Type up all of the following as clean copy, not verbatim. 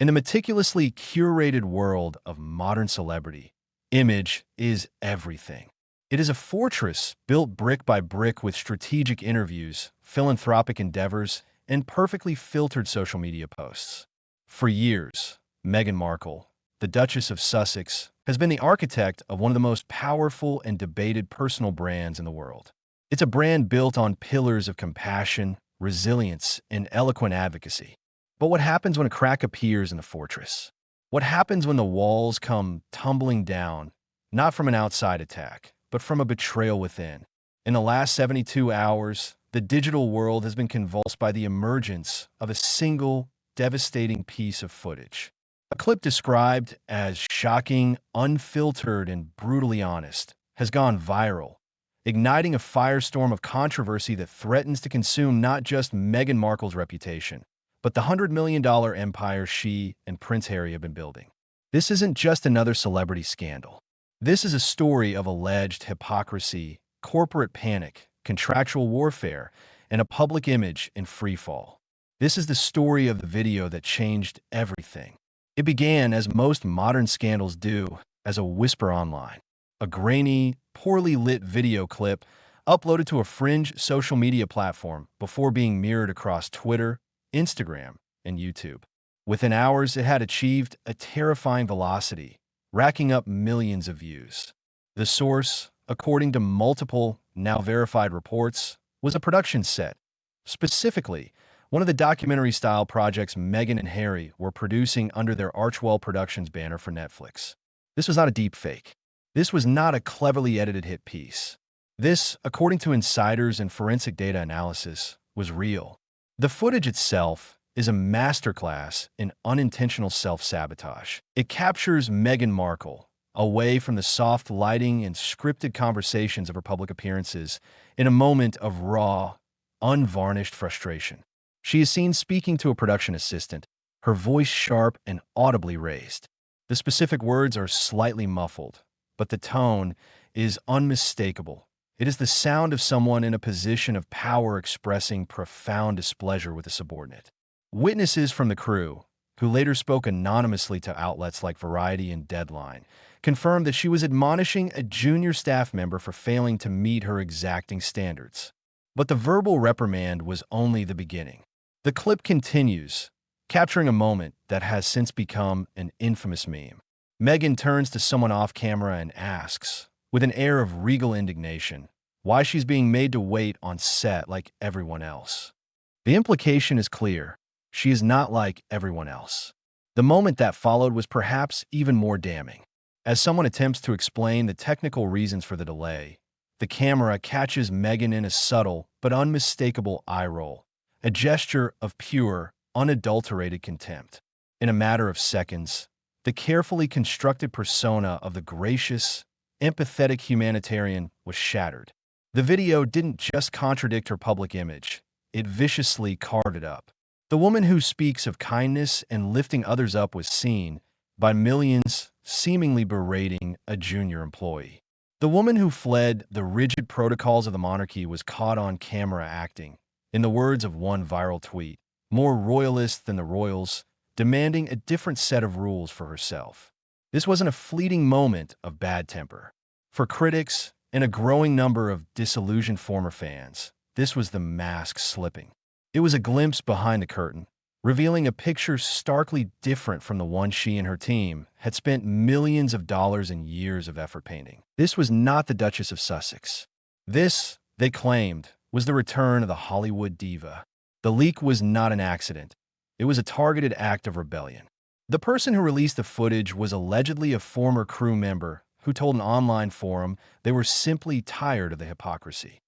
In the meticulously curated world of modern celebrity, image is everything. It is a fortress built brick by brick with strategic interviews, philanthropic endeavors, and perfectly filtered social media posts. For years, Meghan Markle, the Duchess of Sussex, has been the architect of one of the most powerful and debated personal brands in the world. It's a brand built on pillars of compassion, resilience, and eloquent advocacy. But what happens when a crack appears in the fortress? What happens when the walls come tumbling down, not from an outside attack, but from a betrayal within? In the last 72 hours, the digital world has been convulsed by the emergence of a single, devastating piece of footage. A clip described as shocking, unfiltered, and brutally honest has gone viral, igniting a firestorm of controversy that threatens to consume not just Meghan Markle's reputation, but the $100 million empire she and Prince Harry have been building. This isn't just another celebrity scandal. This is a story of alleged hypocrisy, corporate panic, contractual warfare, and a public image in freefall. This is the story of the video that changed everything. It began, as most modern scandals do, as a whisper online. A grainy, poorly lit video clip uploaded to a fringe social media platform before being mirrored across Twitter, Instagram, and YouTube. Within hours, it had achieved a terrifying velocity, racking up millions of views. The source, according to multiple, now verified reports, was a production set. Specifically, one of the documentary-style projects Meghan and Harry were producing under their Archwell Productions banner for Netflix. This was not a deep fake. This was not a cleverly edited hit piece. This, according to insiders and forensic data analysis, was real. The footage itself is a masterclass in unintentional self-sabotage. It captures Meghan Markle, away from the soft lighting and scripted conversations of her public appearances, in a moment of raw, unvarnished frustration. She is seen speaking to a production assistant, her voice sharp and audibly raised. The specific words are slightly muffled, but the tone is unmistakable. It is the sound of someone in a position of power expressing profound displeasure with a subordinate. Witnesses from the crew, who later spoke anonymously to outlets like Variety and Deadline, confirmed that she was admonishing a junior staff member for failing to meet her exacting standards. But the verbal reprimand was only the beginning. The clip continues, capturing a moment that has since become an infamous meme. Meghan turns to someone off camera and asks, with an air of regal indignation, why she's being made to wait on set like everyone else. The implication is clear. She is not like everyone else. The moment that followed was perhaps even more damning. As someone attempts to explain the technical reasons for the delay, the camera catches Meghan in a subtle but unmistakable eye roll, a gesture of pure, unadulterated contempt. In a matter of seconds, the carefully constructed persona of the gracious, empathetic humanitarian was shattered. The video didn't just contradict her public image, it viciously carved it up. The woman who speaks of kindness and lifting others up was seen by millions seemingly berating a junior employee. The woman who fled the rigid protocols of the monarchy was caught on camera acting, in the words of one viral tweet, more royalist than the royals, demanding a different set of rules for herself. This wasn't a fleeting moment of bad temper. For critics and a growing number of disillusioned former fans, this was the mask slipping. It was a glimpse behind the curtain, revealing a picture starkly different from the one she and her team had spent millions of dollars and years of effort painting. This was not the Duchess of Sussex. This, they claimed, was the return of the Hollywood diva. The leak was not an accident. It was a targeted act of rebellion. The person who released the footage was allegedly a former crew member who told an online forum they were simply tired of the hypocrisy.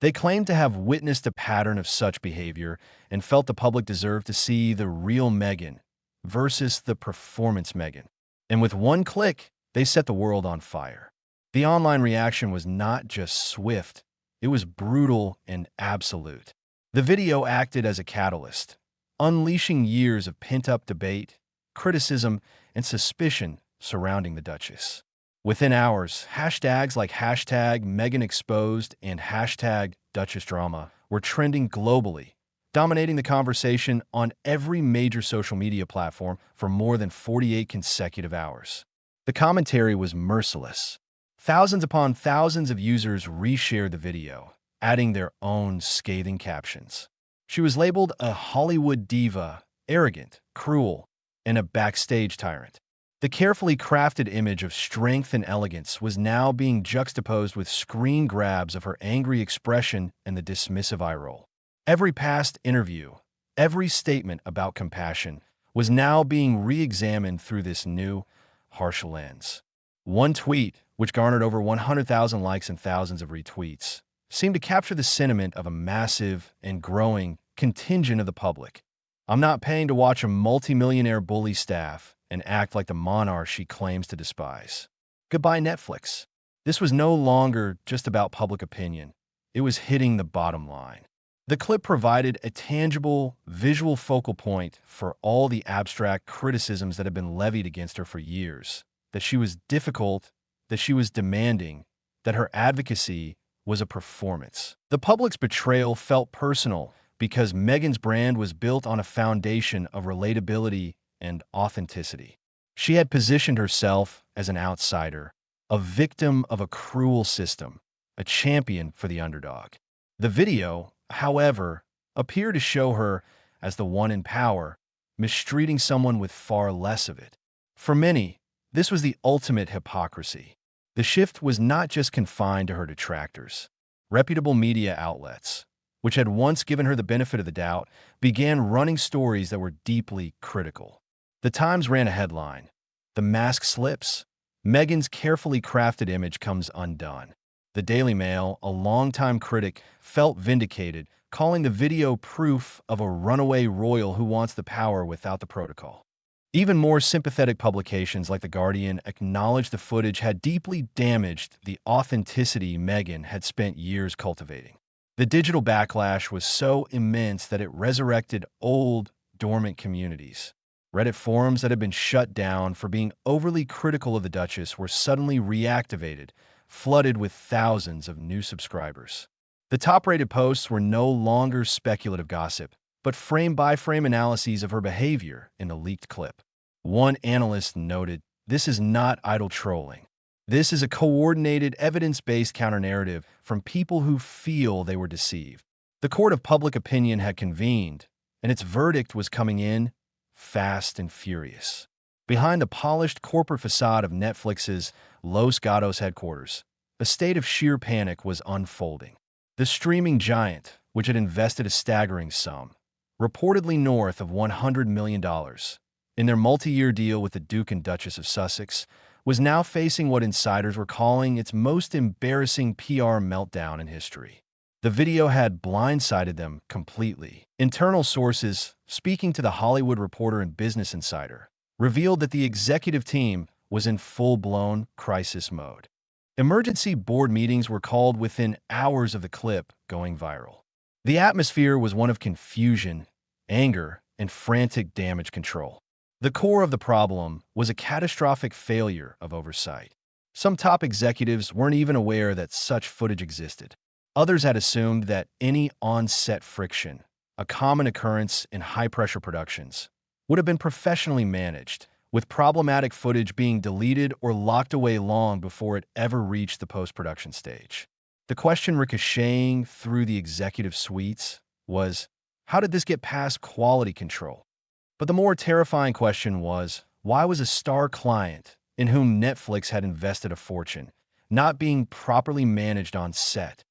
They claimed to have witnessed a pattern of such behavior and felt the public deserved to see the real Meghan versus the performance Meghan. And with one click, they set the world on fire. The online reaction was not just swift, it was brutal and absolute. The video acted as a catalyst, unleashing years of pent-up debate, criticism, and suspicion surrounding the Duchess. Within hours, hashtags like #MeghanExposed and #DuchessDrama were trending globally, dominating the conversation on every major social media platform for more than 48 consecutive hours. The commentary was merciless. Thousands upon thousands of users reshared the video, adding their own scathing captions. She was labeled a Hollywood diva, arrogant, cruel, and a backstage tyrant. The carefully crafted image of strength and elegance was now being juxtaposed with screen grabs of her angry expression and the dismissive eye roll. Every past interview, every statement about compassion, was now being re-examined through this new, harsh lens. One tweet, which garnered over 100,000 likes and thousands of retweets, seemed to capture the sentiment of a massive and growing contingent of the public. "I'm not paying to watch a multimillionaire bully staff and act like the monarch she claims to despise. Goodbye, Netflix." This was no longer just about public opinion. It was hitting the bottom line. The clip provided a tangible, visual focal point for all the abstract criticisms that had been levied against her for years. That she was difficult, that she was demanding, that her advocacy was a performance. The public's betrayal felt personal because Meghan's brand was built on a foundation of relatability and authenticity. She had positioned herself as an outsider, a victim of a cruel system, a champion for the underdog. The video, however, appeared to show her as the one in power, mistreating someone with far less of it. For many, this was the ultimate hypocrisy. The shift was not just confined to her detractors. Reputable media outlets, which had once given her the benefit of the doubt, began running stories that were deeply critical. The Times ran a headline: "The mask slips. Meghan's carefully crafted image comes undone." The Daily Mail, a longtime critic, felt vindicated, calling the video proof of a runaway royal who wants the power without the protocol. Even more sympathetic publications like The Guardian acknowledged the footage had deeply damaged the authenticity Meghan had spent years cultivating. The digital backlash was so immense that it resurrected old, dormant communities. Reddit forums that had been shut down for being overly critical of the Duchess were suddenly reactivated, flooded with thousands of new subscribers. The top-rated posts were no longer speculative gossip, but frame-by-frame analyses of her behavior in the leaked clip. One analyst noted, "This is not idle trolling. This is a coordinated, evidence-based counter-narrative from people who feel they were deceived." The court of public opinion had convened, and its verdict was coming in fast and furious. Behind the polished corporate facade of Netflix's Los Gatos headquarters, a state of sheer panic was unfolding. The streaming giant, which had invested a staggering sum, reportedly north of $100 million, in their multi-year deal with the Duke and Duchess of Sussex, was now facing what insiders were calling its most embarrassing PR meltdown in history. The video had blindsided them completely. Internal sources, speaking to The Hollywood Reporter and Business Insider, revealed that the executive team was in full-blown crisis mode. Emergency board meetings were called within hours of the clip going viral. The atmosphere was one of confusion, anger, and frantic damage control. The core of the problem was a catastrophic failure of oversight. Some top executives weren't even aware that such footage existed. Others had assumed that any on-set friction, a common occurrence in high-pressure productions, would have been professionally managed, with problematic footage being deleted or locked away long before it ever reached the post-production stage. The question ricocheting through the executive suites was, how did this get past quality control? But the more terrifying question was, why was a star client, in whom Netflix had invested a fortune, not being properly managed on set?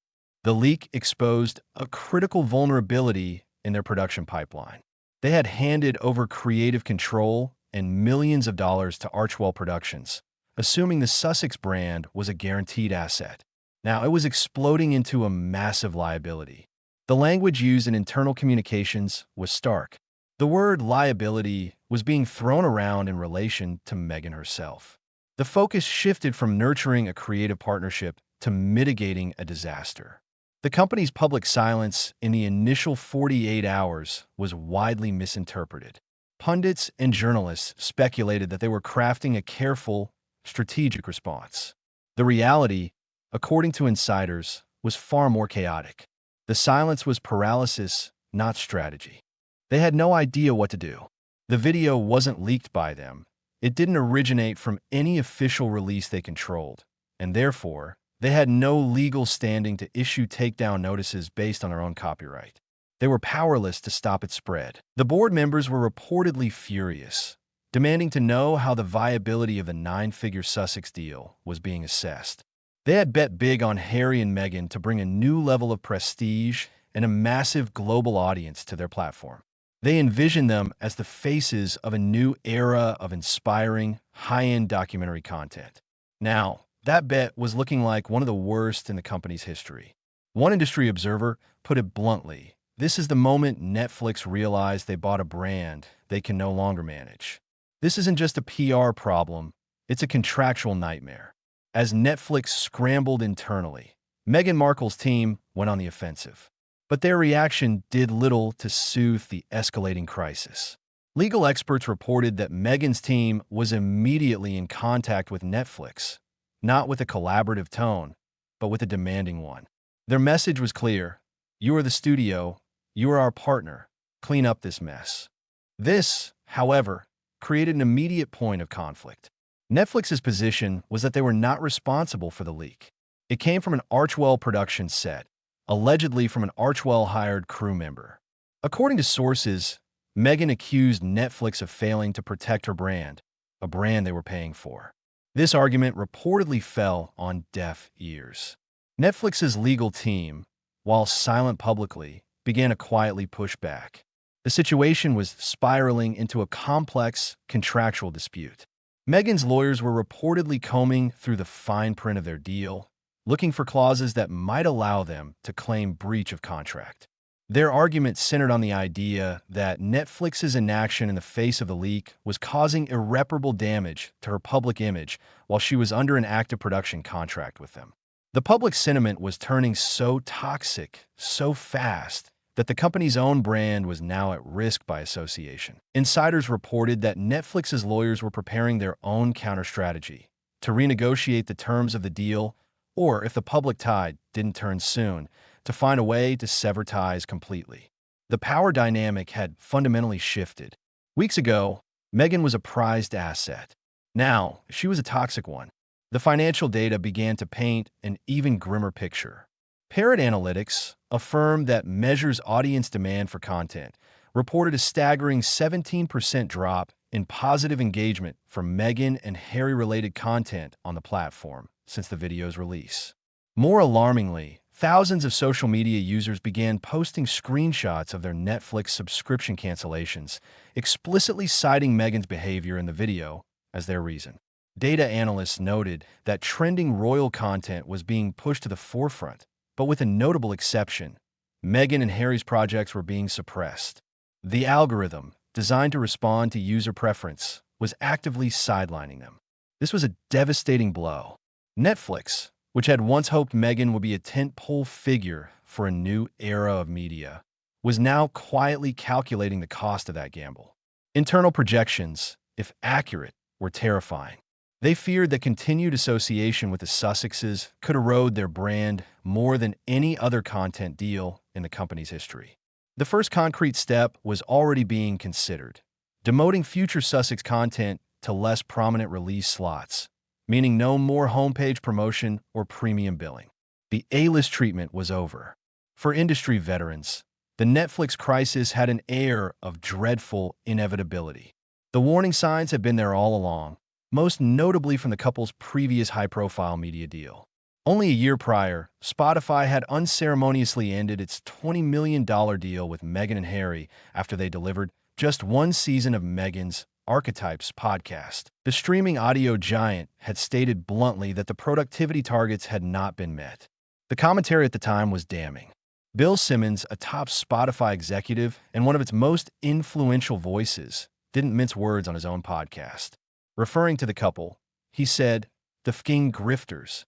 The leak exposed a critical vulnerability in their production pipeline. They had handed over creative control and millions of dollars to Archwell Productions, assuming the Sussex brand was a guaranteed asset. Now, it was exploding into a massive liability. The language used in internal communications was stark. The word liability was being thrown around in relation to Meghan herself. The focus shifted from nurturing a creative partnership to mitigating a disaster. The company's public silence in the initial 48 hours was widely misinterpreted. Pundits and journalists speculated that they were crafting a careful, strategic response. The reality, according to insiders, was far more chaotic. The silence was paralysis not strategy. They had no idea what to do. The video wasn't leaked by them. It didn't originate from any official release they controlled, and therefore, they had no legal standing to issue takedown notices based on their own copyright. They were powerless to stop its spread. The board members were reportedly furious, demanding to know how the viability of the nine-figure Sussex deal was being assessed. They had bet big on Harry and Meghan to bring a new level of prestige and a massive global audience to their platform. They envisioned them as the faces of a new era of inspiring, high-end documentary content. Now, that bet was looking like one of the worst in the company's history. One industry observer put it bluntly, "This is the moment Netflix realized they bought a brand they can no longer manage. This isn't just a PR problem, it's a contractual nightmare." As Netflix scrambled internally, Meghan Markle's team went on the offensive. But their reaction did little to soothe the escalating crisis. Legal experts reported that Meghan's team was immediately in contact with Netflix, not with a collaborative tone, but with a demanding one. Their message was clear: "You are the studio, you are our partner, clean up this mess." This, however, created an immediate point of conflict. Netflix's position was that they were not responsible for the leak. It came from an Archwell production set, allegedly from an Archwell-hired crew member. According to sources, Meghan accused Netflix of failing to protect her brand, a brand they were paying for. This argument reportedly fell on deaf ears. Netflix's legal team, while silent publicly, began to quietly push back. The situation was spiraling into a complex contractual dispute. Meghan's lawyers were reportedly combing through the fine print of their deal, looking for clauses that might allow them to claim breach of contract. Their argument centered on the idea that Netflix's inaction in the face of the leak was causing irreparable damage to her public image while she was under an active production contract with them. The public sentiment was turning so toxic, so fast, that the company's own brand was now at risk by association. Insiders reported that Netflix's lawyers were preparing their own counter-strategy to renegotiate the terms of the deal, or if the public tide didn't turn soon, to find a way to sever ties completely. The power dynamic had fundamentally shifted. Weeks ago, Meghan was a prized asset. Now, she was a toxic one. The financial data began to paint an even grimmer picture. Parrot Analytics, a firm that measures audience demand for content, reported a staggering 17% drop in positive engagement for Meghan and Harry-related content on the platform since the video's release. More alarmingly, thousands of social media users began posting screenshots of their Netflix subscription cancellations, explicitly citing Meghan's behavior in the video as their reason. Data analysts noted that trending royal content was being pushed to the forefront, but with a notable exception: Meghan and Harry's projects were being suppressed. The algorithm, designed to respond to user preference, was actively sidelining them. This was a devastating blow. Netflix, which had once hoped Meghan would be a tentpole figure for a new era of media, was now quietly calculating the cost of that gamble. Internal projections, if accurate, were terrifying. They feared that continued association with the Sussexes could erode their brand more than any other content deal in the company's history. The first concrete step was already being considered: demoting future Sussex content to less prominent release slots, meaning no more homepage promotion or premium billing. The A-list treatment was over. For industry veterans, the Netflix crisis had an air of dreadful inevitability. The warning signs had been there all along, most notably from the couple's previous high-profile media deal. Only a year prior, Spotify had unceremoniously ended its $20 million deal with Meghan and Harry after they delivered just one season of Meghan's Archetypes podcast. The streaming audio giant had stated bluntly that the productivity targets had not been met. The commentary at the time was damning. Bill Simmons, a top Spotify executive and one of its most influential voices, didn't mince words on his own podcast. Referring to the couple, he said, "The fking grifters."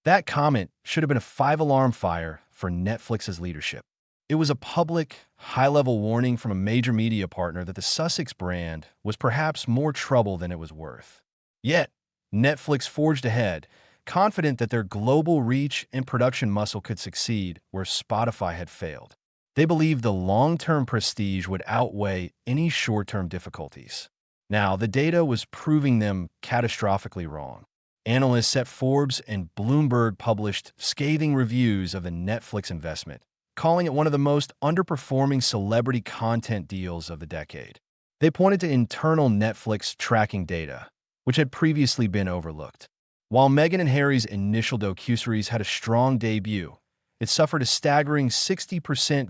That comment should have been a five-alarm fire for Netflix's leadership. It was a public, high-level warning from a major media partner that the Sussex brand was perhaps more trouble than it was worth. Yet, Netflix forged ahead, confident that their global reach and production muscle could succeed where Spotify had failed. They believed the long-term prestige would outweigh any short-term difficulties. Now, the data was proving them catastrophically wrong. Analysts at Forbes and Bloomberg published scathing reviews of the Netflix investment, calling it one of the most underperforming celebrity content deals of the decade. They pointed to internal Netflix tracking data, which had previously been overlooked. While Meghan and Harry's initial docuseries had a strong debut, it suffered a staggering 60%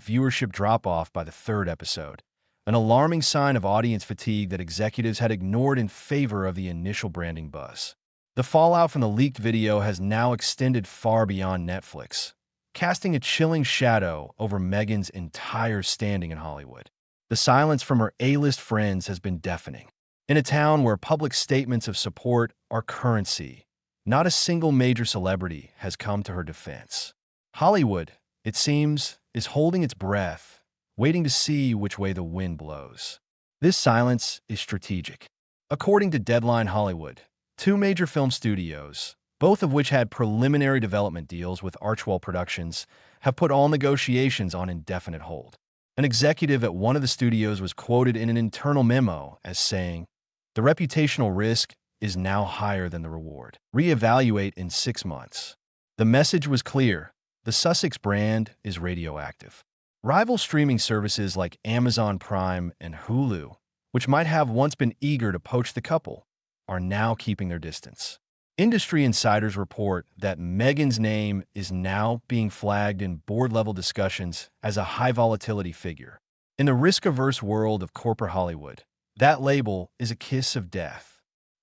viewership drop-off by the third episode, an alarming sign of audience fatigue that executives had ignored in favor of the initial branding buzz. The fallout from the leaked video has now extended far beyond Netflix, casting a chilling shadow over Meghan's entire standing in Hollywood. The silence from her A-list friends has been deafening. In a town where public statements of support are currency, not a single major celebrity has come to her defense. Hollywood, it seems, is holding its breath, waiting to see which way the wind blows. This silence is strategic. According to Deadline Hollywood, two major film studios, both of which had preliminary development deals with Archwell Productions, have put all negotiations on indefinite hold. An executive at one of the studios was quoted in an internal memo as saying, "The reputational risk is now higher than the reward. Reevaluate in 6 months." The message was clear. The Sussex brand is radioactive. Rival streaming services like Amazon Prime and Hulu, which might have once been eager to poach the couple, are now keeping their distance. Industry insiders report that Meghan's name is now being flagged in board-level discussions as a high-volatility figure. In the risk-averse world of corporate Hollywood, that label is a kiss of death.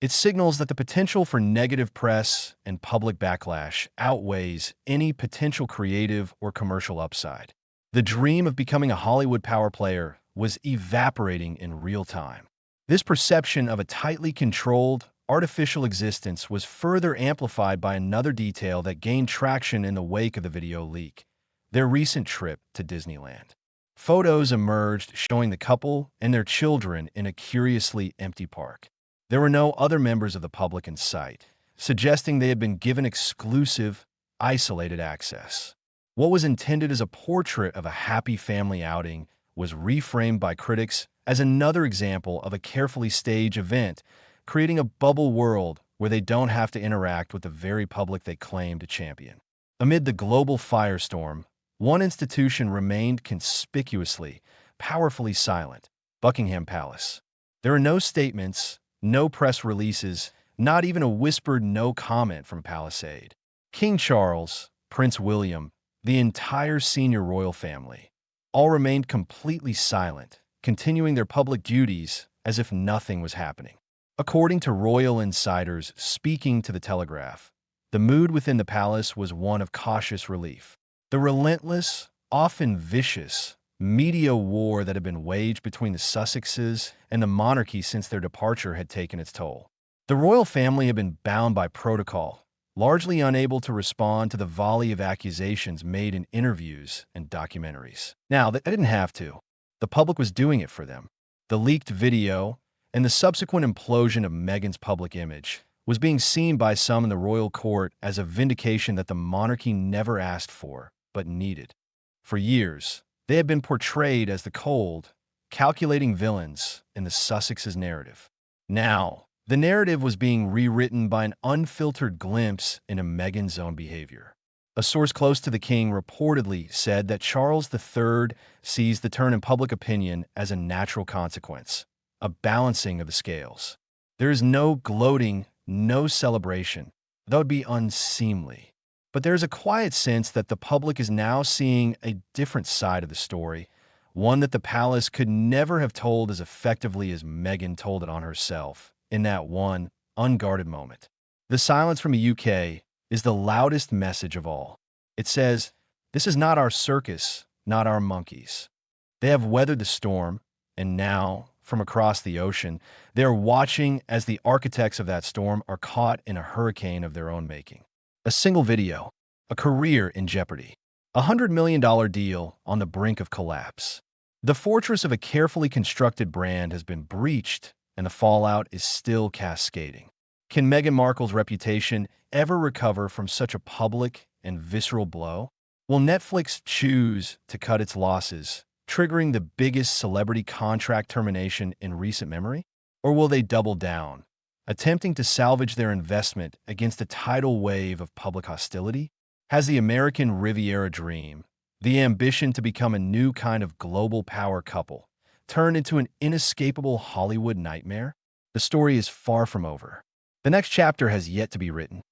It signals that the potential for negative press and public backlash outweighs any potential creative or commercial upside. The dream of becoming a Hollywood power player was evaporating in real time. This perception of a tightly controlled, artificial existence was further amplified by another detail that gained traction in the wake of the video leak: their recent trip to Disneyland. Photos emerged showing the couple and their children in a curiously empty park. There were no other members of the public in sight, suggesting they had been given exclusive, isolated access. What was intended as a portrait of a happy family outing was reframed by critics as another example of a carefully staged event, creating a bubble world where they don't have to interact with the very public they claim to champion. Amid the global firestorm, one institution remained conspicuously, powerfully silent: Buckingham Palace. There are no statements, no press releases, not even a whispered no comment from Palisade. King Charles, Prince William, the entire senior royal family, all remained completely silent, continuing their public duties as if nothing was happening. According to royal insiders speaking to The Telegraph, the mood within the palace was one of cautious relief. The relentless, often vicious, media war that had been waged between the Sussexes and the monarchy since their departure had taken its toll. The royal family had been bound by protocol, largely unable to respond to the volley of accusations made in interviews and documentaries. Now, they didn't have to. The public was doing it for them. The leaked video and the subsequent implosion of Meghan's public image was being seen by some in the royal court as a vindication that the monarchy never asked for, but needed. For years, they had been portrayed as the cold, calculating villains in the Sussexes' narrative. Now, the narrative was being rewritten by an unfiltered glimpse into Meghan's own behavior. A source close to the king reportedly said that Charles III sees the turn in public opinion as a natural consequence, a balancing of the scales. There is no gloating, no celebration. That would be unseemly. But there is a quiet sense that the public is now seeing a different side of the story, one that the palace could never have told as effectively as Meghan told it on herself in that one unguarded moment. The silence from the UK is the loudest message of all. It says, "This is not our circus, not our monkeys." They have weathered the storm, and now, from across the ocean, they are watching as the architects of that storm are caught in a hurricane of their own making. A single video, a career in jeopardy, a $100 million deal on the brink of collapse. The fortress of a carefully constructed brand has been breached, and the fallout is still cascading. Can Meghan Markle's reputation ever recover from such a public and visceral blow? Will Netflix choose to cut its losses, triggering the biggest celebrity contract termination in recent memory? Or will they double down, attempting to salvage their investment against a tidal wave of public hostility? Has the American Riviera dream, the ambition to become a new kind of global power couple, turned into an inescapable Hollywood nightmare? The story is far from over. The next chapter has yet to be written.